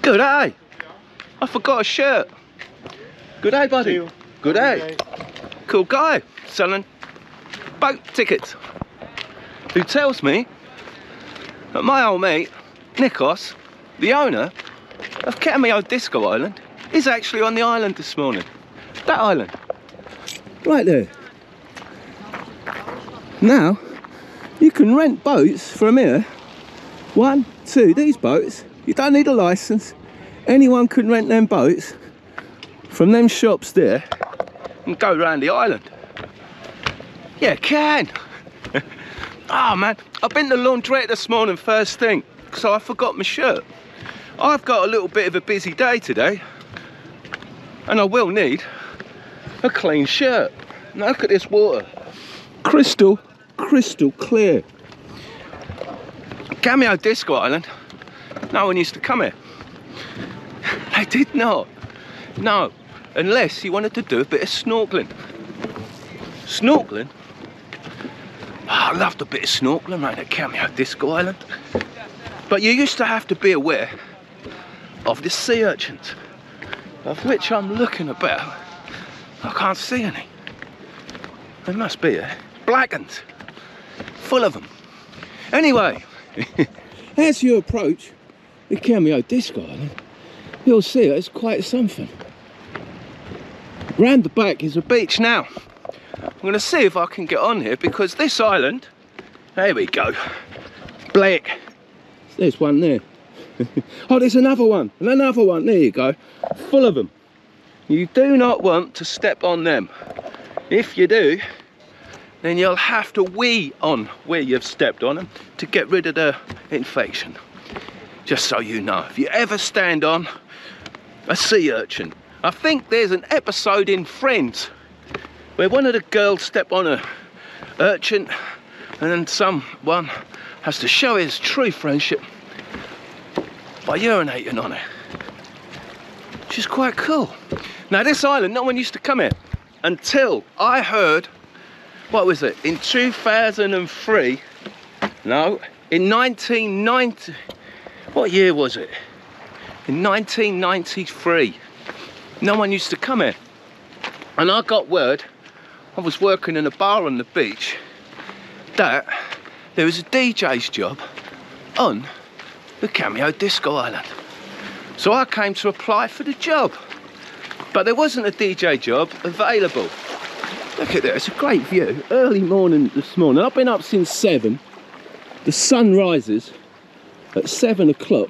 Good day. I forgot a shirt. Good day, buddy. Good day. Cool guy selling boat tickets. Who tells me that my old mate, Nikos, the owner of Cameo Disco Island, is actually on the island this morning. That island. Right there. Now, you can rent boats from here. 1, 2, these boats. You don't need a license. Anyone can rent them boats from them shops there and go around the island. Yeah, can. Oh man, I've been to the laundrette this morning first thing, so I forgot my shirt. I've got a little bit of a busy day today, and I will need a clean shirt. Now look at this water. Crystal clear. Cameo Disco Island, no one used to come here. They did not. No, unless you wanted to do a bit of snorkeling. Snorkeling? Oh, I loved a bit of snorkeling around at Cameo Disco Island. But you used to have to be aware of the sea urchins, of which I'm looking about. I can't see any. There must be a black ones, full of them. Anyway, as you approach the Cameo Disco Island, you'll see it's quite something. Round the back is a beach now. I'm going to see if I can get on here, because this island, there we go, black. There's one there. Oh, there's another one, and another one, there you go, full of them. You do not want to step on them. If you do, then you'll have to wee on where you've stepped on them to get rid of the infection. Just so you know, if you ever stand on a sea urchin. I think there's an episode in Friends where one of the girls stepped on a urchin, and then someone has to show his true friendship by urinating on it. Which is quite cool. Now this island, no one used to come here until I heard, what was it, in 2003, no, in 1990, what year was it? In 1993, no one used to come here. And I got word, I was working in a bar on the beach, that there was a DJ's job on the Cameo Disco Island. So I came to apply for the job, but there wasn't a DJ job available. Look at that, it's a great view. Early morning this morning. I've been up since 7. The sun rises at 7 o'clock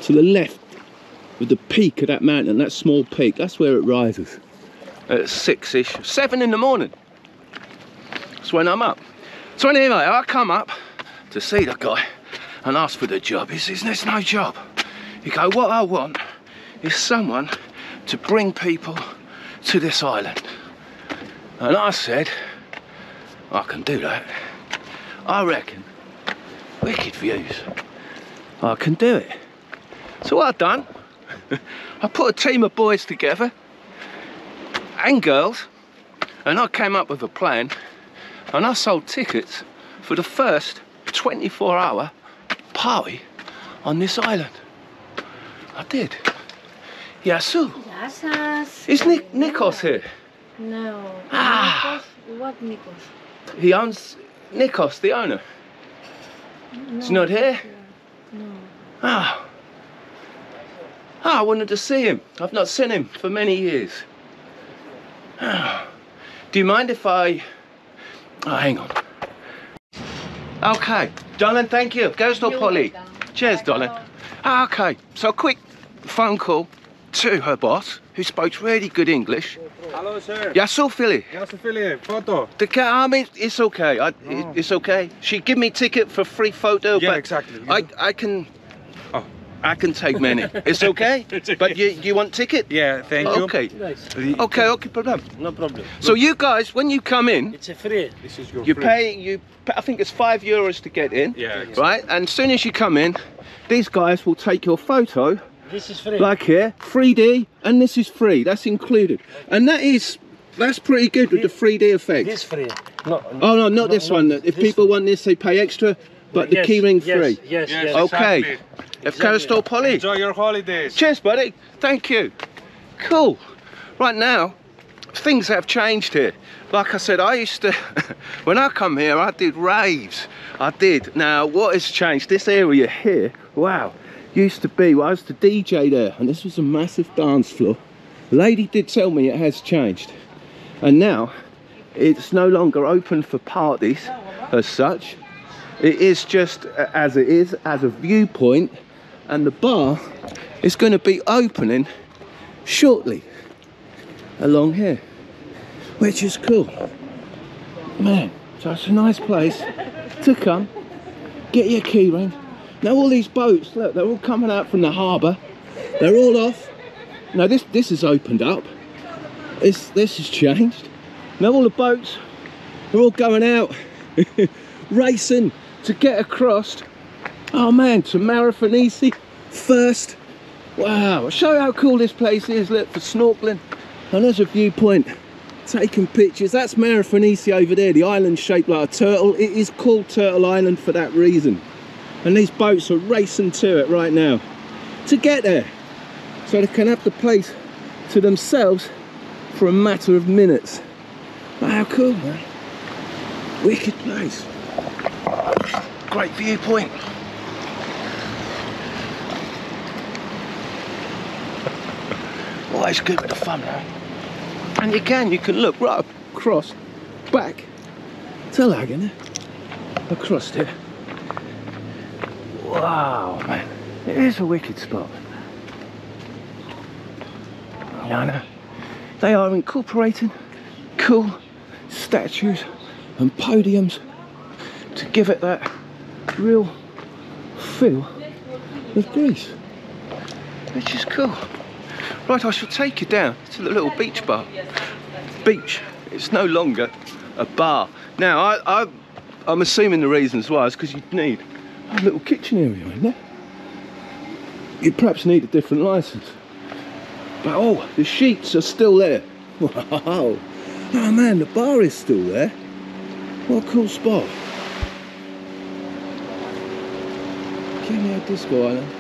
to the left of the peak of that mountain, that small peak. That's where it rises. At 6-ish, 7 in the morning. That's when I'm up. So anyway, I come up to see the guy and ask for the job. He says, there's no job. You go, what I want is someone to bring people to this island. And I said, I can do that. I reckon, wicked views, I can do it. So what I've done, I put a team of boys together, and girls, and I came up with a plan, and I sold tickets for the first 24-hour party on this island. I did. Yasu. Is Nikos here? No. Ah. Nikos? What Nikos? He owns, Nikos, the owner. No. He's not here? No. Ah. I wanted to see him. I've not seen him for many years. Do you mind if I... Oh, hang on. Okay, darling, thank you. Goes to Polly. Cheers, darling. Okay, so a quick phone call to her boss, who spoke really good English. Hello, sir. Yasu Philly. Yasu Philly, photo. I mean, it's okay. It's okay. She give me ticket for free photo, Yeah, but exactly. I can take many. It's okay? It's okay. But you want ticket? Yeah, thank you. Okay. Nice. Okay, problem. No problem. So you guys, when you come in, It's a free. This is your you free. pay, I think it's €5 to get in. Yeah, exactly. Right? And as soon as you come in, these guys will take your photo, This is free. like here, 3D, and this is free. That's included. And that's pretty good with the 3D effect. This free. No. Oh no, not this one. If this people want this, they pay extra, but the Yes, keyring yes, free. Yes, Yes, yes. Okay. exactly. Coastal Polly. Enjoy your holidays. Cheers, buddy. Thank you. Cool. Right now, things have changed here. Like I said, I used to, when I come here, I did raves. I did. Now, what has changed? This area here, wow, used to be, well, I used to DJ there, and this was a massive dance floor. The lady did tell me it has changed. And now, it's no longer open for parties as such. It is just as it is, as a viewpoint, and the bar is going to be opening shortly along here, which is cool, man. So it's a nice place to come, get your key ring. Now all these boats, look, they're all coming out from the harbour. They're all off. Now this has opened up. This has changed. Now all the boats are all going out, racing to get across. Oh man, to Marifenisi first. Wow, I'll show you how cool this place is. Look, for snorkeling. And there's a viewpoint, taking pictures. That's Marifenisi over there, the island shaped like a turtle. It is called Turtle Island for that reason. And these boats are racing to it right now to get there, so they can have the place to themselves for a matter of minutes. Wow, how cool, man. Wicked place. Great viewpoint. Always good with the fun, man. And you can look right across, back to Laganas, across here. Wow, man, it is a wicked spot. I know. They are incorporating cool statues and podiums to give it that real feel of Greece, which is cool. Right, I shall take you down to the little beach bar. Beach, it's no longer a bar. Now, I'm assuming the reasons why is because you'd need a little kitchen area in there. You'd perhaps need a different license. But oh, the sheets are still there. Wow. Oh man, the bar is still there. What a cool spot. Cameo Disco Island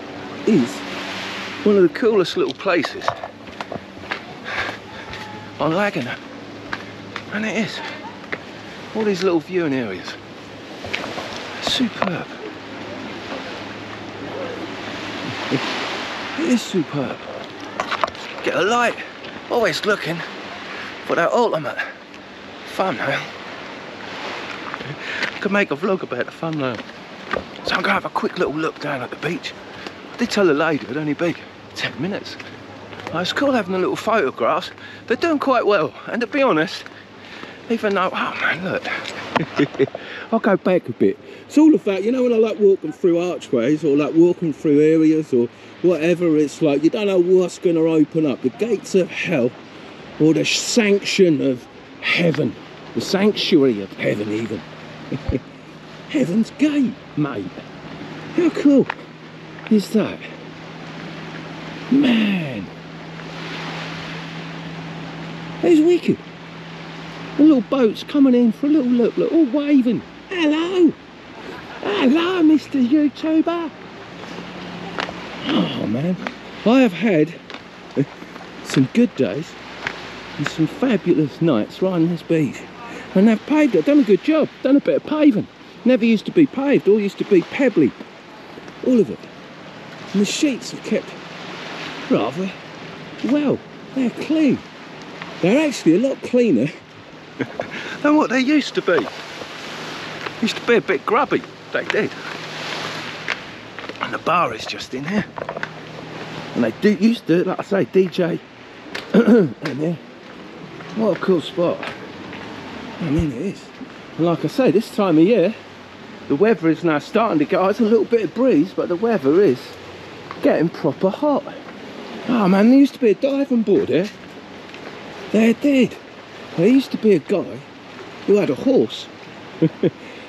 is one of the coolest little places on Laganas, and it is. All these little viewing areas, superb. It is superb. Get a light, always looking for that ultimate thumbnail. I could make a vlog about the thumbnail. So I'm gonna have a quick little look down at the beach. I did tell the lady it'd only be 10 minutes. It's cool having the little photographs. They're doing quite well. And to be honest, even though, oh man, look. I'll go back a bit. It's all the fact, you know, when I like walking through archways or like walking through areas or whatever, it's like you don't know what's going to open up. The gates of hell or the sanction of heaven. The sanctuary of heaven even. Heaven's Gate, mate. How cool is that? Man. It's wicked. The little boats coming in for a little look, all waving. Hello. Hello, Mr. YouTuber. Oh man, I have had some good days and some fabulous nights right on this beach. And they've paved it, done a good job, done a bit of paving. Never used to be paved, all used to be pebbly. All of it. And the sheets are kept rather well. They're clean. They're actually a lot cleaner than what they used to be. Used to be a bit grubby, they did. And the bar is just in here. And they used to, like I say, DJ in there. What a cool spot. I mean, it is. And like I say, this time of year, the weather is now starting to go. It's a little bit of breeze, but the weather is getting proper hot. Oh man, there used to be a diving board here. There did. There used to be a guy who had a horse.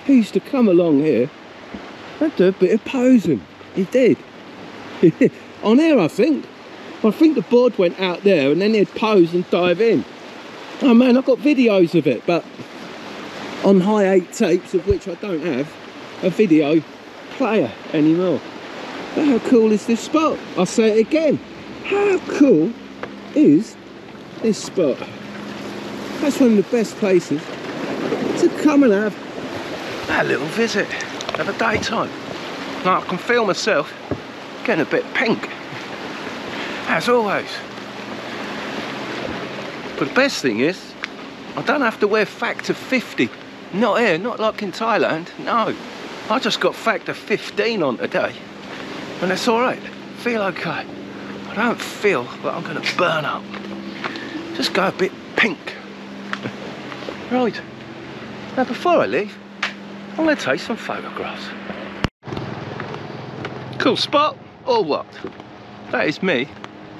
He used to come along here and do a bit of posing. He did. On here, I think. I think the board went out there and then he'd pose and dive in. Oh man, I've got videos of it, but on high 8 tapes, of which I don't have a video player anymore. But how cool is this spot? I'll say it again. How cool is this spot? That's one of the best places to come and have a little visit at the daytime. Now I can feel myself getting a bit pink, as always. But the best thing is, I don't have to wear factor 50. Not here, not like in Thailand, no. I just got factor 15 on today. And that's all right, feel okay. I don't feel like I'm gonna burn up. Just go a bit pink. Right, now before I leave, I'm gonna take some photographs. Cool spot, or what? That is me,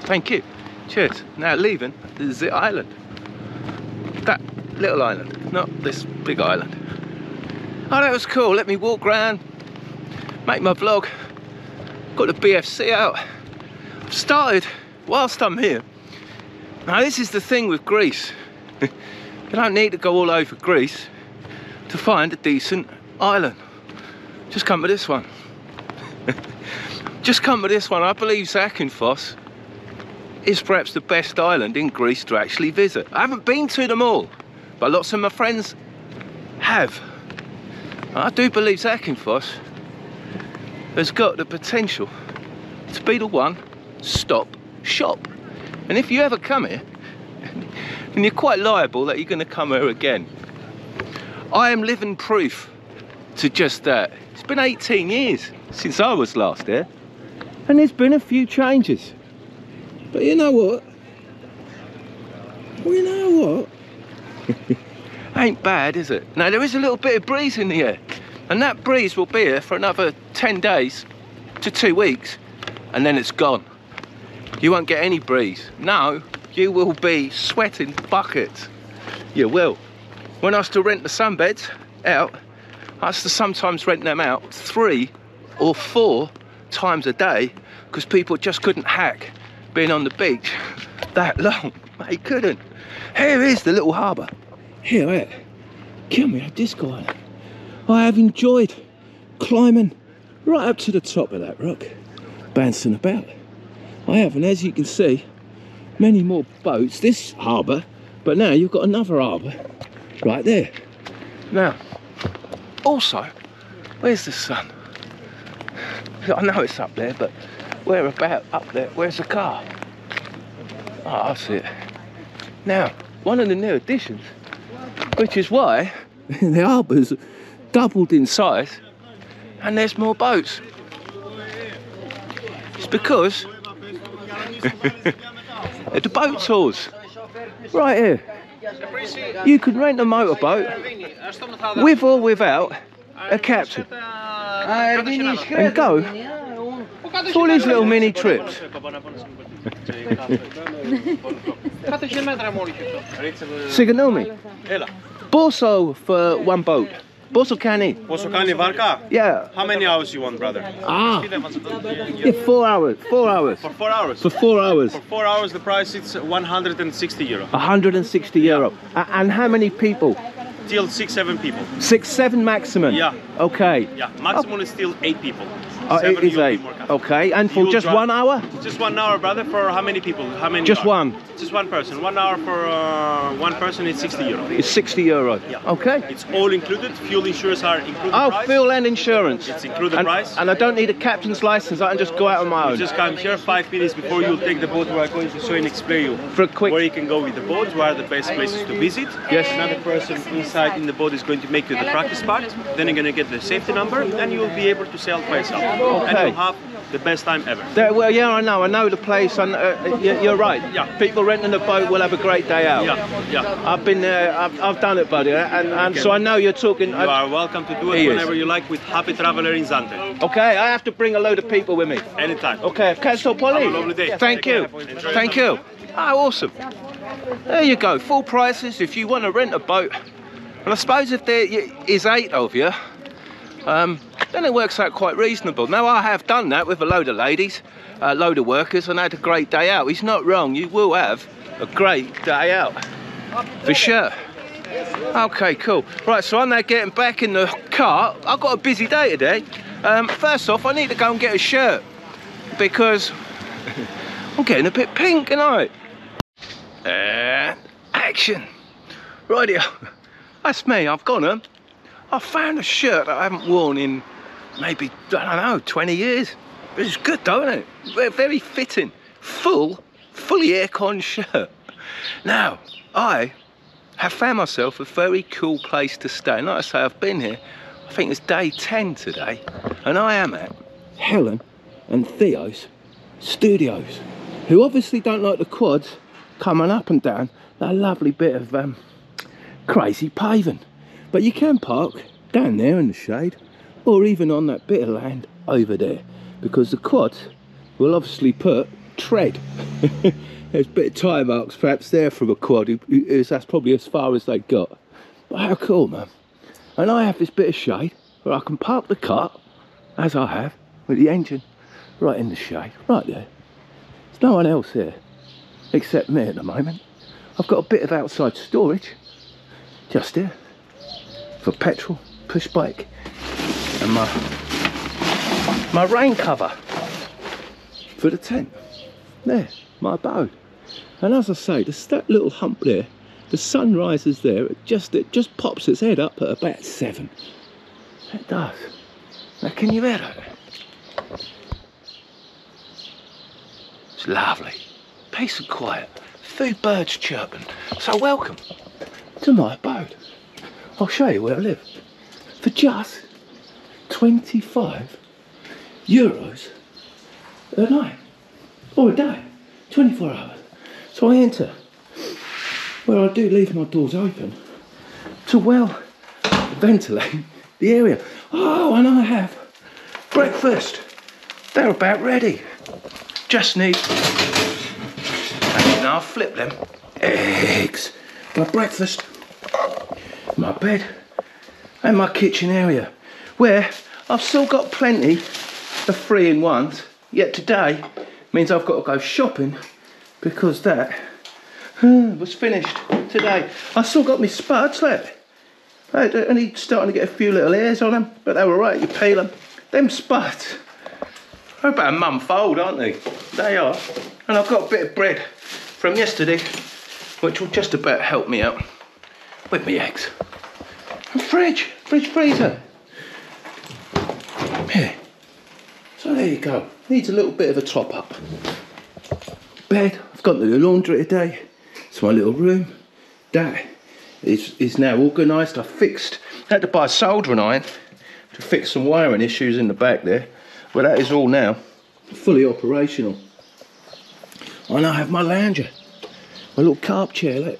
thank you. Cheers. Now leaving the island. That little island, not this big island. Oh, that was cool. Let me walk around, make my vlog. Got the BFC out. I've started whilst I'm here. Now this is the thing with Greece. You don't need to go all over Greece to find a decent island. Just come to this one. Just come to this one. I believe Zakynthos is perhaps the best island in Greece to actually visit. I haven't been to them all, but lots of my friends have. I do believe Zakynthos has got the potential to be the one-stop shop. And if you ever come here, then you're quite liable that you're going to come here again. I am living proof to just that. It's been 18 years since I was last here, and there's been a few changes. But you know what? Well, you know what? Ain't bad, is it? Now, there is a little bit of breeze in the air, and that breeze will be here for another 10 days to 2 weeks, and then it's gone. You won't get any breeze. No, you will be sweating buckets. You will. When I used to rent the sunbeds out, I used to sometimes rent them out 3 or 4 times a day, because people just couldn't hack being on the beach that long. They couldn't. Here is the little harbour. Here at Cameo Disco Island. I have enjoyed climbing right up to the top of that rock, bouncing about. I have, and as you can see, many more boats. This harbour, but now you've got another harbour right there. Now, also, where's the sun? I know it's up there, but where about up there? Where's the car? Oh, I see it. Now, one of the new additions, which is why the harbour's doubled in size and there's more boats. It's because the boat tours right here. You can rent a motorboat with or without a captain and go for all these little mini trips. Συγγνώμη. Πόσο for one boat? Πόσο κάνει? Πόσο κάνει βάρκα? Yeah. How many hours you want, brother? Ah. Yeah, 4 hours. 4 hours. For 4 hours? For 4 hours. For 4 hours the price is 160 euro. 160 euro. And how many people? Till 6-7 people. 6-7 maximum? Yeah. Okay. Yeah, maximum is still 8 people. Oh, it is 8. Okay, and for just 1 hour? Just 1 hour, brother. For how many people? How many? Just one? Just one person. 1 hour for one person is 60 euro. It's 60 euro. Yeah. Okay. It's all included. Fuel insurance are included. Oh, price. fuel and insurance. It's included price. And I don't need a captain's license. I can just go out on my own. You just come here 5 minutes before you take the boat. We are going to show and explain you For a quick. where you can go with the boat, where are the best places to visit. Yes. Another person inside in the boat is going to make you the practice part. Then you're going to get the safety number, and you will be able to sail by yourself. Okay. And you'll have the best time ever. Well, yeah, I know the place. And you're right. Yeah. People renting a boat will have a great day out. Yeah, yeah. I've been there. I've done it, buddy. And so I know you're talking. You are welcome to do it whenever you like with Happy Traveler in Zante. Okay, I have to bring a load of people with me. Anytime. Okay, Castle Polly. Have a lovely day. Thank you. Enjoy Thank you. Oh, awesome. There you go. Full prices if you want to rent a boat. And I suppose if there is 8 of you, then it works out quite reasonable. Now, I have done that with a load of ladies, a load of workers, and had a great day out. He's not wrong. You will have a great day out, for sure. Okay, cool. Right, so I'm now getting back in the car. I've got a busy day today. First off, I need to go and get a shirt. because I'm getting a bit pink, tonight. And action. Rightio. That's me, I've gone on. I found a shirt that I haven't worn in maybe, I don't know, 20 years. But it's good, don't it? Very fitting. Fully aircon shirt. Now, I have found myself a very cool place to stay. And like I say, I've been here, I think it's day 10 today. And I am at Helen and Theo's studios, who obviously don't like the quads coming up and down that lovely bit of crazy paving. But you can park down there in the shade, or even on that bit of land over there, because the quads will obviously put tread. There's a bit of tire marks perhaps there from a quad, that's probably as far as they got. But how cool, man. And I have this bit of shade where I can park the car, as I have, with the engine right in the shade, right there. There's no one else here except me at the moment. I've got a bit of outside storage just here for petrol, push bike, and my rain cover for the tent. There, my abode. And as I say, there's that little hump there. The sun rises there. It just pops its head up at about 7. It does. Now, can you hear that? It's lovely. Peace and quiet. Few birds chirping. So welcome to my abode. I'll show you where I live. For just €25 a night. Or a day. 24 hours. So I enter where I do leave my doors open to well ventilate the area. Oh, and I have breakfast. They're about ready. Just need, and I'll flip them, eggs. My breakfast, my bed, and my kitchen area, where I've still got plenty of 3-in-1s, yet today means I've got to go shopping because that was finished today. I still got my spuds, look. They're only starting to get a few little hairs on them, but they were right, you peel them. Them spuds, they're about a month old, aren't they? They are. And I've got a bit of bread from yesterday, which will just about help me out with my eggs. And fridge, freezer. Here. So there you go. Needs a little bit of a top up. Bed, I've got the laundry today. It's my little room. That is now organised. I had to buy a soldering iron to fix some wiring issues in the back there. But that is all now fully operational. And I have my lounger, my little carp chair, look,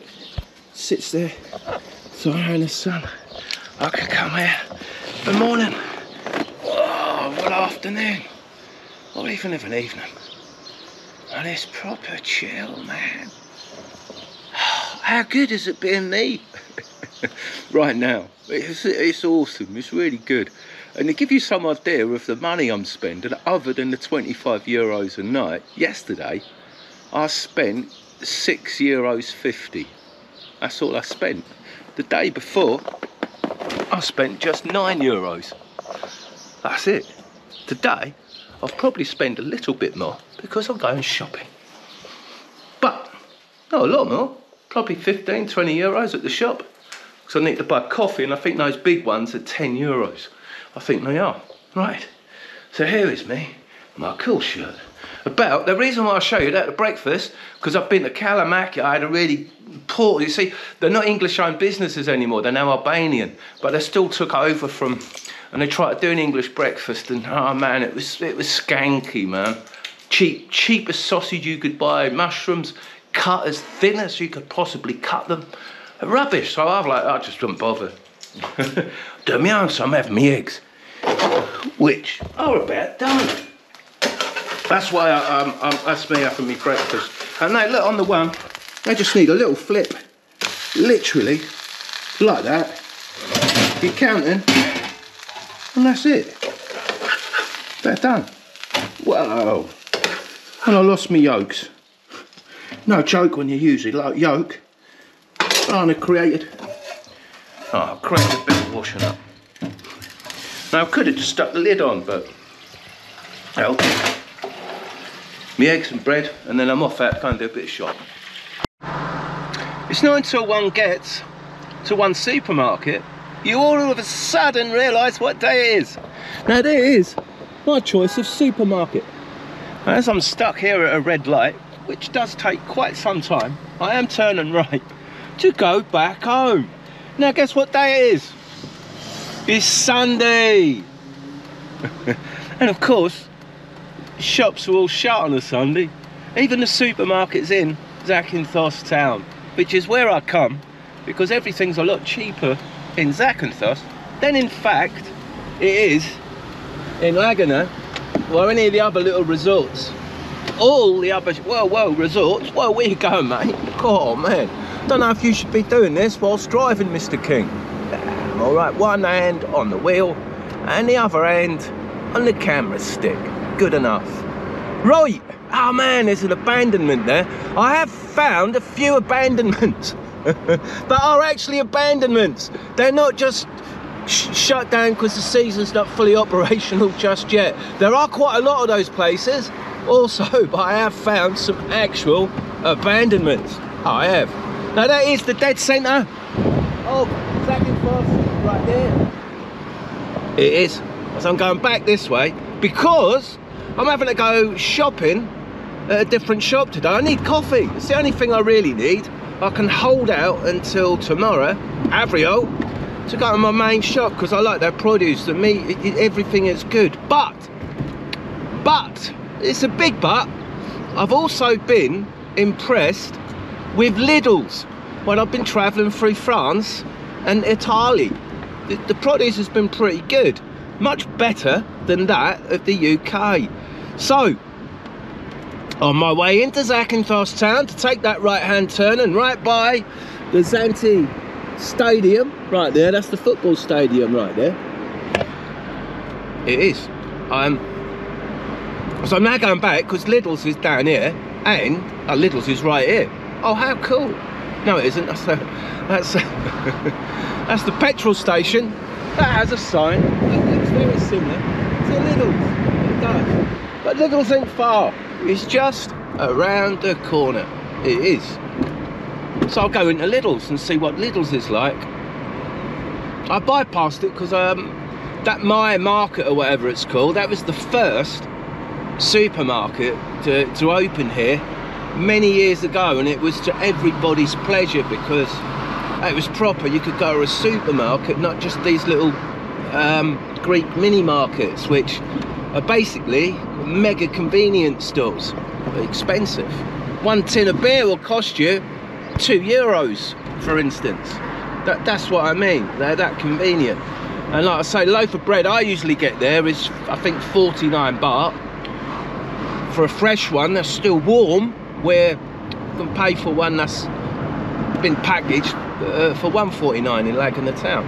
sits there, so in the sun. I can come here for morning, oh, what afternoon, or even of an evening. And it's proper chill, man. How good is it being me right now? It's awesome, it's really good. And to give you some idea of the money I'm spending, other than the €25 a night, yesterday I spent €6.50. That's all I spent. The day before, I spent just €9. That's it. Today, I'll probably spend a little bit more because I'm going shopping. But, not a lot more. Probably 15, 20 euros at the shop. Because I need to buy coffee, and I think those big ones are €10. I think they are. Right. So here is me, my cool shirt. The reason why I show you that at breakfast, because I've been to Kalamaki, I had a really poor, you see, they're not English-owned businesses anymore, they're now Albanian, but they still took over from, and they tried to do an English breakfast, and oh man, it was skanky, man. Cheapest sausage you could buy, mushrooms cut as thin as you could possibly cut them. Rubbish, so I just don't bother. Do me own, so I'm having my eggs, which are about done. That's why that's me having my breakfast. And they look on the one, they just need a little flip, literally like that. You're counting, and that's it. They're done. Whoa! And I lost my yolks. No joke when you use it like yolk. I created a bit of washing up. Now I could have just stuck the lid on, but well, my eggs and bread, and then I'm off out to go and do a bit of shopping. It's not until one gets to one supermarket you all of a sudden realise what day it is. Now there is my choice of supermarket. As I'm stuck here at a red light, which does take quite some time, I am turning right to go back home. Now guess what day it is? It's Sunday. And of course, shops are all shut on a Sunday. Even the supermarkets in Zakynthos town, which is where I come, because everything's a lot cheaper in Zakynthos than in fact it is in Laganas or any of the other little resorts. All the other, well, resorts. Well, where you going, mate? Oh man, don't know if you should be doing this whilst driving, Mr. King. All right, one hand on the wheel and the other hand on the camera stick. Good enough. Right. Oh man, there's an abandonment there. I have found a few abandonments that are actually abandonments. They're not just shut down because the season's not fully operational just yet. There are quite a lot of those places also, but I have found some actual abandonments. Oh, I have. Now that is the dead centre of Zakynthos right there. It is. So I'm going back this way because I'm having to go shopping at a different shop today. I need coffee. It's the only thing I really need. I can hold out until tomorrow, Avril, to go to my main shop because I like their produce, the meat, everything is good. But, it's a big but, I've also been impressed with Lidl's when I've been travelling through France and Italy. The produce has been pretty good. Much better than that of the UK. So, on my way into Zakynthos town to take that right hand turn and right by the Zante stadium, right there, that's the football stadium right there. It is. So I'm now going back because Lidl's is down here and Lidl's is right here. Oh, how cool. No, it isn't. That's the petrol station. That has a sign. It looks very similar to Lidl's. It does. But Lidl's ain't far. It's just around the corner. It is. So I'll go into Lidl's and see what Lidl's is like. I bypassed it because that My Market or whatever it's called, that was the first supermarket to open here many years ago, and it was to everybody's pleasure because it was proper. You could go to a supermarket, not just these little Greek mini markets, which are basically mega convenience stores. Expensive. One tin of beer will cost you €2, for instance. That's what I mean. They're that convenient. And like I say, loaf of bread I usually get there is, I think, 49 baht for a fresh one that's still warm, where you can pay for one that's been packaged for 149 in Laganas town.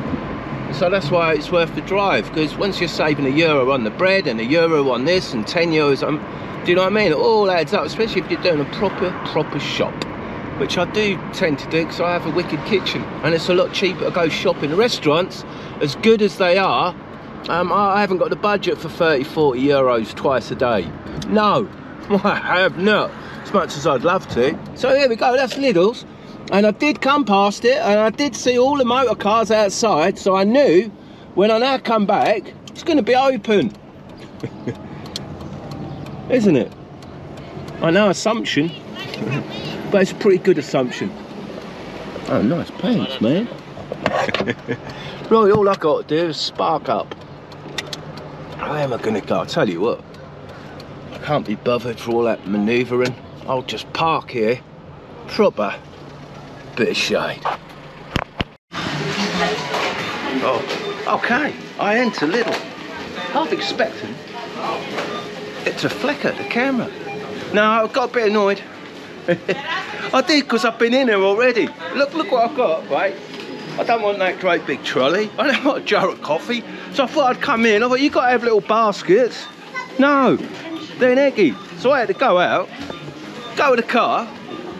So that's why it's worth the drive, because once you're saving €1 on the bread and €1 on this and 10 euros on, do you know what I mean? It all adds up, especially if you're doing a proper shop, which I do tend to do because I have a wicked kitchen and it's a lot cheaper to go shopping. The restaurants, as good as they are, I haven't got the budget for 30-40 euros twice a day. No, I have not, as much as I'd love to. So here we go, that's Lidl's. And I did come past it and I did see all the motor cars outside, so I knew when I now come back it's going to be open. Isn't it? I know, assumption, but it's a pretty good assumption. Oh, nice pants, man. Right, all I got to do is spark up. How am I going to go? I'll tell you what, I can't be bothered for all that manoeuvring. I'll just park here, proper bit of shade. Oh, okay, I enter Lidl. Half expecting it to flicker the camera. No, I got a bit annoyed. I did, because I've been in here already. Look what I've got, right? I don't want that great big trolley. I don't want a jar of coffee. So I thought I'd come in. I thought, you got to have little baskets. No, they're eggy. So I had to go out, go to the car,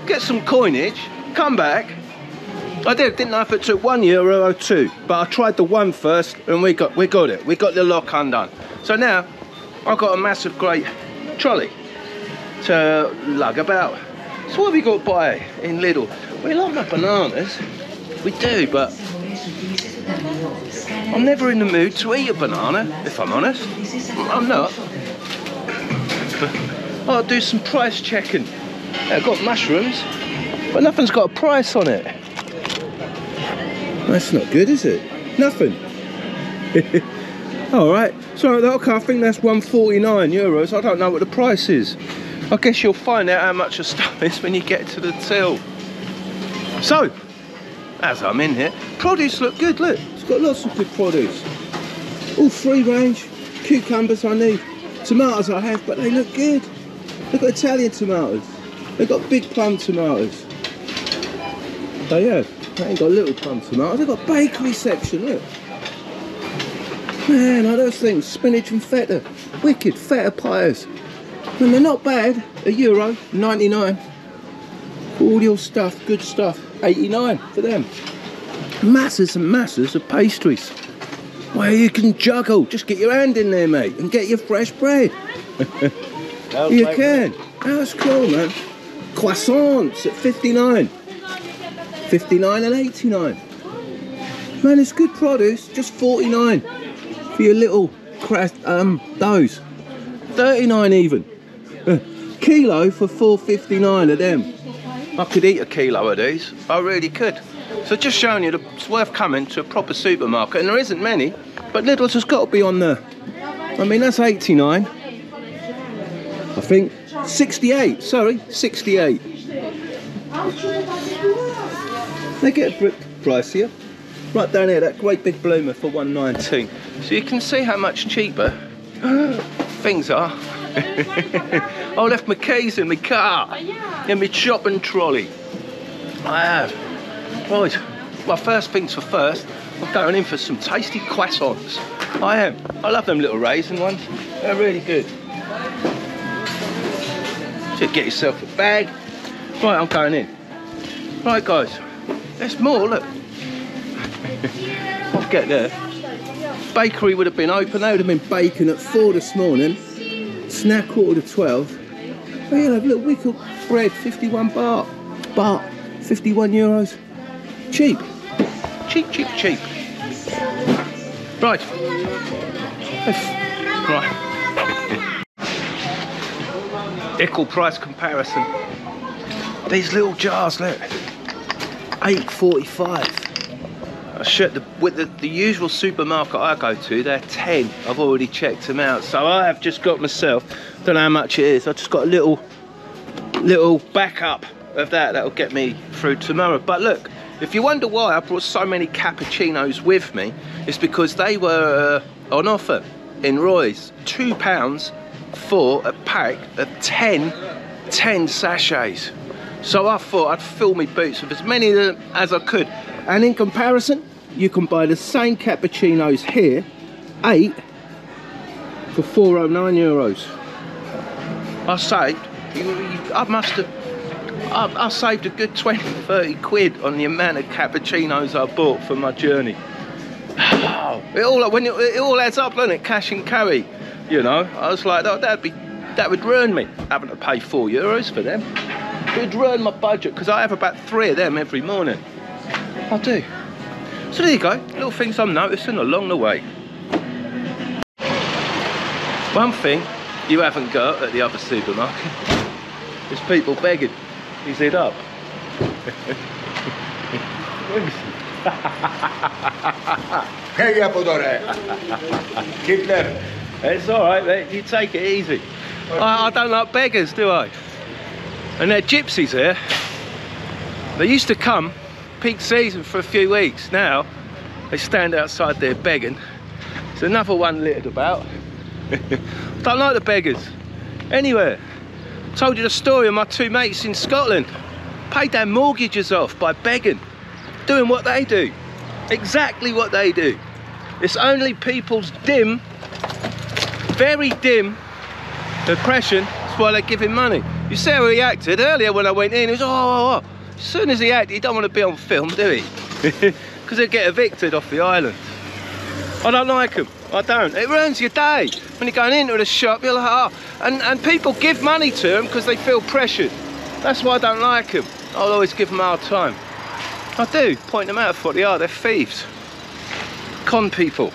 get some coinage, come back. I didn't know if it took €1 or 2, but I tried the one first and we got it. We got the lock undone. So now I've got a massive great trolley. to lug about. So what have we got to buy in Lidl? We like my bananas, we do, but I'm never in the mood to eat a banana, if I'm honest. I'm not. I'll do some price checking. I've got mushrooms, but nothing's got a price on it. That's not good, is it? Nothing. Alright, so okay, I think that's €149. I don't know what the price is. I guess you'll find out how much the stuff is when you get to the till. So, as I'm in here, produce look good, look. It's got lots of good produce. All free range. Cucumbers I need. Tomatoes I have, but they look good. They've got Italian tomatoes. They've got big plum tomatoes. They have. They ain't got little plum tomatoes. They've got bakery section, look. Man, all those things, spinach and feta. Wicked, feta pies. And they're not bad. €1.99. All your stuff, good stuff. 89 for them. Masses and masses of pastries. Where you can juggle. Just get your hand in there, mate, and get your fresh bread. You can. That's cool, man. Croissants at 59. 59 and 89. Man, it's good produce. Just 49 for your little doughs. 39 even. Kilo for 4.59 of them. I could eat a kilo of these. I really could. So just showing you that it's worth coming to a proper supermarket, and there isn't many, but Lidl's has got to be on the. I mean, that's 89. I think 68. Sorry, 68. They get a bit pricier. Right down here, that great big bloomer for 1.19. So you can see how much cheaper things are. I left my keys in my car, in my shopping trolley. I have. Right, well, first things for first, I'm going in for some tasty croissants. I am. I love them little raisin ones. They're really good. So get yourself a bag. Right, I'm going in. Right, guys, there's more, look. I'll get there. Bakery would have been open. They would have been baking at 4 this morning. It's now 11:45. Oh yeah, little wickle bread, 51 baht. 51 euros. Cheap. Cheap, cheap, cheap. Right. Right. Equal price comparison. These little jars, look. 8.45. With the usual supermarket I go to, they're 10. I've already checked them out, so I have just got myself, don't know how much it is, I just got a little backup of that'll get me through tomorrow. But look, if you wonder why I brought so many cappuccinos with me, it's because they were on offer in Roy's. £2 for a pack of 10 sachets. So I thought I'd fill my boots with as many of them as I could. And in comparison, you can buy the same cappuccinos here, 8 for €409. I saved, I saved a good 20-30 quid on the amount of cappuccinos I bought for my journey. It all adds up, doesn't it? Cash and carry, you know. I was like, oh, that would ruin me having to pay €4 for them. It would ruin my budget because I have about 3 of them every morning. I do. So there you go, little things I'm noticing along the way. One thing you haven't got at the other supermarket is people begging. Is it up? It's alright, mate, you take it easy. I don't like beggars, do I? And they're gypsies here. They used to come peak season for a few weeks. Now they stand outside there begging. There's another one littered about. Don't like the beggars anywhere. Told you the story of my 2 mates in Scotland. Paid their mortgages off by begging, doing what they do, exactly what they do. It's only people's dim, very dim depression. That's why they're giving money. You see how he acted earlier when I went in. He was oh. As soon as he acted, he don't want to be on film, do he? Because he'll get evicted off the island. I don't like him. I don't. It ruins your day. When you're going into the shop, you're like, oh. And people give money to them because they feel pressured. That's why I don't like them. I'll always give them a hard time. I do, point them out for what they are. They're thieves. Con people.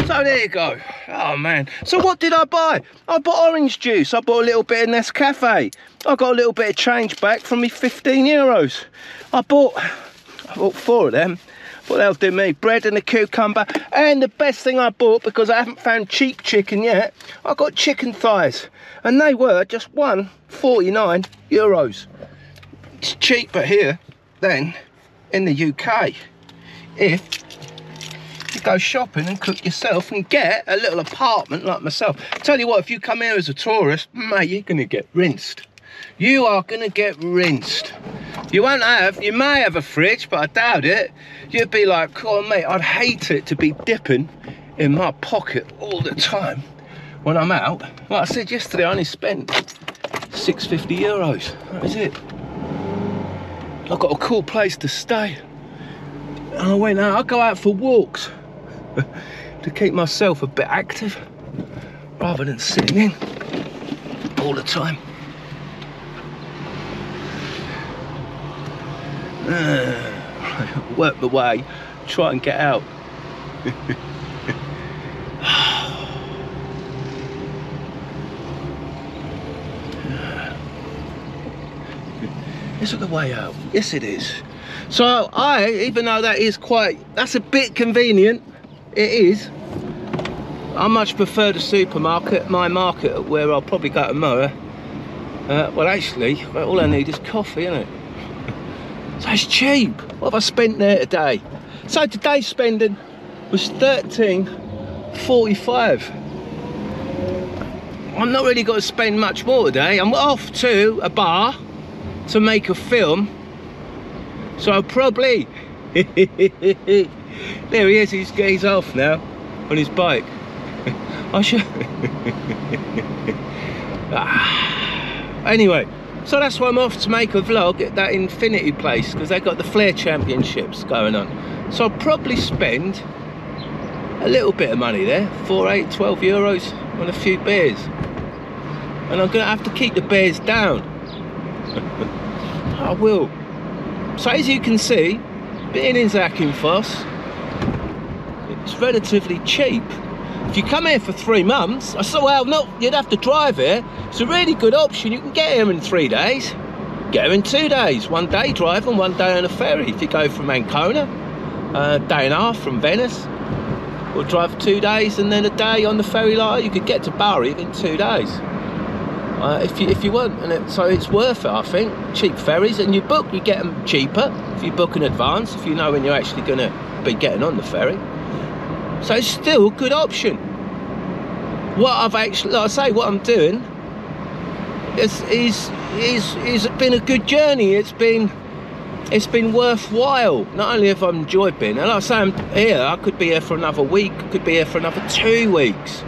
So there you go. Oh man. So what did I buy? I bought orange juice. I bought a little bit of Nescafe. I got a little bit of change back from me 15 euros. I bought 4 of them. What they'll do me, bread and a cucumber. And the best thing I bought, because I haven't found cheap chicken yet, I got chicken thighs. And they were just 1.49 euros. It's cheaper here than in the UK. If you go shopping and cook yourself and get a little apartment like myself. Tell you what, if you come here as a tourist, mate, you're gonna get rinsed. You are gonna get rinsed. You may have a fridge, but I doubt it. You'd be like, oh mate, I'd hate it to be dipping in my pocket all the time when I'm out. Like I said yesterday, I only spent 650 euros. That was it. I've got a cool place to stay. And I went out, I go out for walks to keep myself a bit active rather than sitting in all the time. Work my way, try and get out. Is it the way out? Yes it is. So even though that's a bit convenient, it is, I much prefer the supermarket, my market, where I'll probably go tomorrow. Well actually, all I need is coffee, innit? So it's cheap. What have I spent there today? So today's spending was 13.45. I'm not really going to spend much more today. I'm off to a bar to make a film. So I'll probably... There he is, he's off now on his bike. I should... Anyway, so that's why I'm off to make a vlog at that Infinity place, because they've got the Flare Championships going on. So I'll probably spend a little bit of money there, 12 euros on a few beers. And I'm going to have to keep the beers down. I will. So as you can see, being in Zakynthos, it's relatively cheap. If you come here for 3 months, you'd have to drive here. It's a really good option. You can get here in 3 days. Get here in 2 days. 1 day drive and 1 day on a ferry. If you go from Ancona, a day and a half from Venice, or drive 2 days and then a day on the ferry line, you could get to Bari in 2 days. If you want, so it's worth it, I think. Cheap ferries, and you get them cheaper if you book in advance, if you know when you're actually going to be getting on the ferry. So it's still a good option. What I've actually, like I say, what I'm doing is been a good journey. It's been worthwhile. Not only have I enjoyed being here, like I say, I'm here. I could be here for another week. Could be here for another 2 weeks.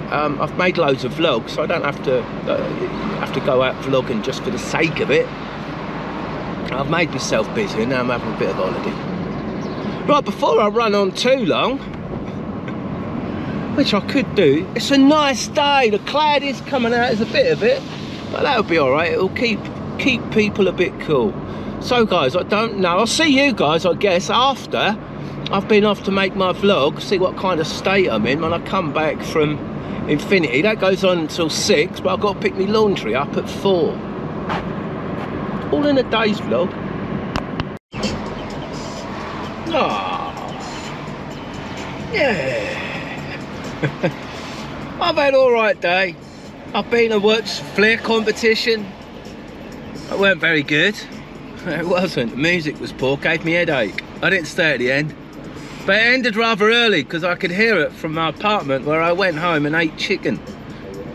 I've made loads of vlogs, so I don't have to go out vlogging just for the sake of it. I've made myself busy, and now I'm having a bit of holiday. Right, before I run on too long, which I could do, it's a nice day. The cloud is coming out, there's a bit of it, but that'll be all right. It'll keep people a bit cool. So guys, I don't know. I'll see you guys, I guess, after I've been off to make my vlog, see what kind of state I'm in when I come back from Infinity. That goes on until 6, but I've got to pick my laundry up at 4. All in a day's vlog. Oh, yeah. I've had an alright day. I've been to watch Flare competition. It weren't very good. It wasn't. The music was poor, gave me a headache. I didn't stay at the end. But it ended rather early because I could hear it from my apartment, where I went home and ate chicken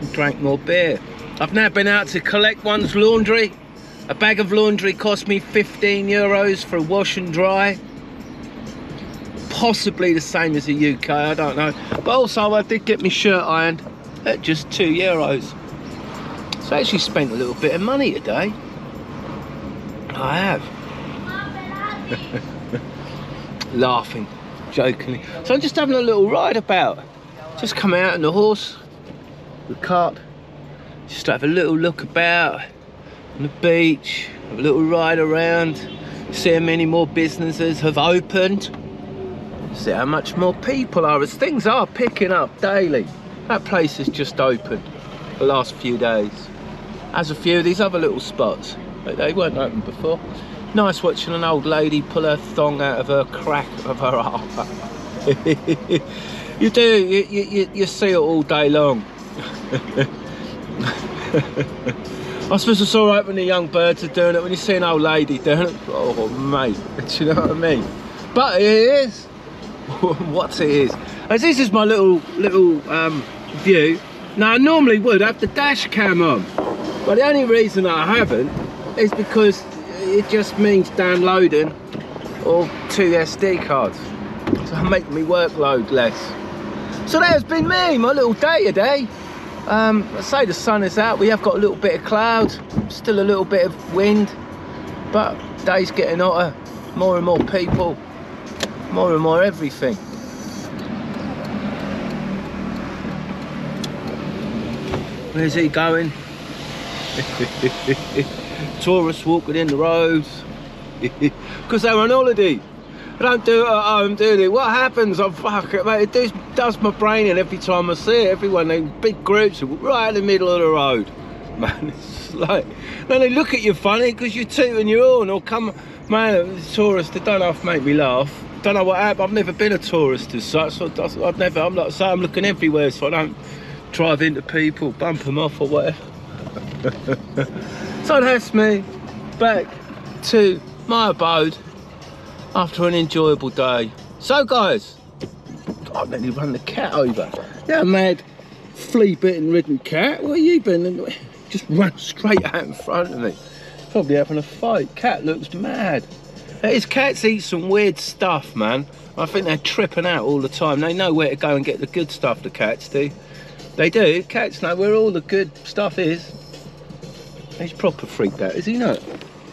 and drank more beer. I've now been out to collect one's laundry. A bag of laundry cost me 15 euros for a wash and dry. Possibly the same as the UK, I don't know. But also I did get my shirt ironed at just 2 euros. So I actually spent a little bit of money today. I have. laughing jokingly. So I'm just having a little ride about. Just come out on the horse, the cart, just have a little look about on the beach, have a little ride around, see how many more businesses have opened, see how much more people are, as things are picking up daily. That place has just opened the last few days, as a few of these other little spots, but they weren't open before. Nice watching an old lady pull her thong out of her crack of her arm. You do, you see it all day long. I suppose it's alright when the young birds are doing it, when you see an old lady doing it, oh mate, do you know what I mean? But it is, what it is. As this is my little view. Now I normally would have the dash cam on, but the only reason I haven't is because it just means downloading or 2 SD cards. So it'll make me workload less. So that has been me, my little day today. I say the sun is out, we have got a little bit of cloud, still a little bit of wind, but day's getting hotter, more and more people, more and more everything. Where's he going? Tourists walking in the roads because they're on holiday. I don't do it at home, do they? What happens? Oh fuck it, mate. It does my brain in every time I see it. Everyone, they big groups right in the middle of the road. Man, it's like, then they look at you funny because you're tooting your horn or come, man, tourists, they don't half make me laugh. Don't know what happened. I've never been a tourist as such, so I've never, I'm like, so I'm looking everywhere so I don't drive into people, bump them off or whatever. So that's me back to my abode after an enjoyable day. So guys, I nearly run the cat over. Yeah, mad flea-bitten ridden cat. Where you been? Just run straight out in front of me. Probably having a fight. Cat looks mad. These cats eat some weird stuff, man. I think they're tripping out all the time. They know where to go and get the good stuff, the cats do. They do. Cats know where all the good stuff is. He's proper freaked out, is he not?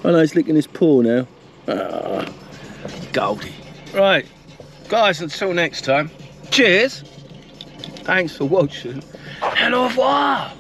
I know he's licking his paw now. Ah, Goldie. Right, guys, until next time. Cheers. Thanks for watching. And au revoir.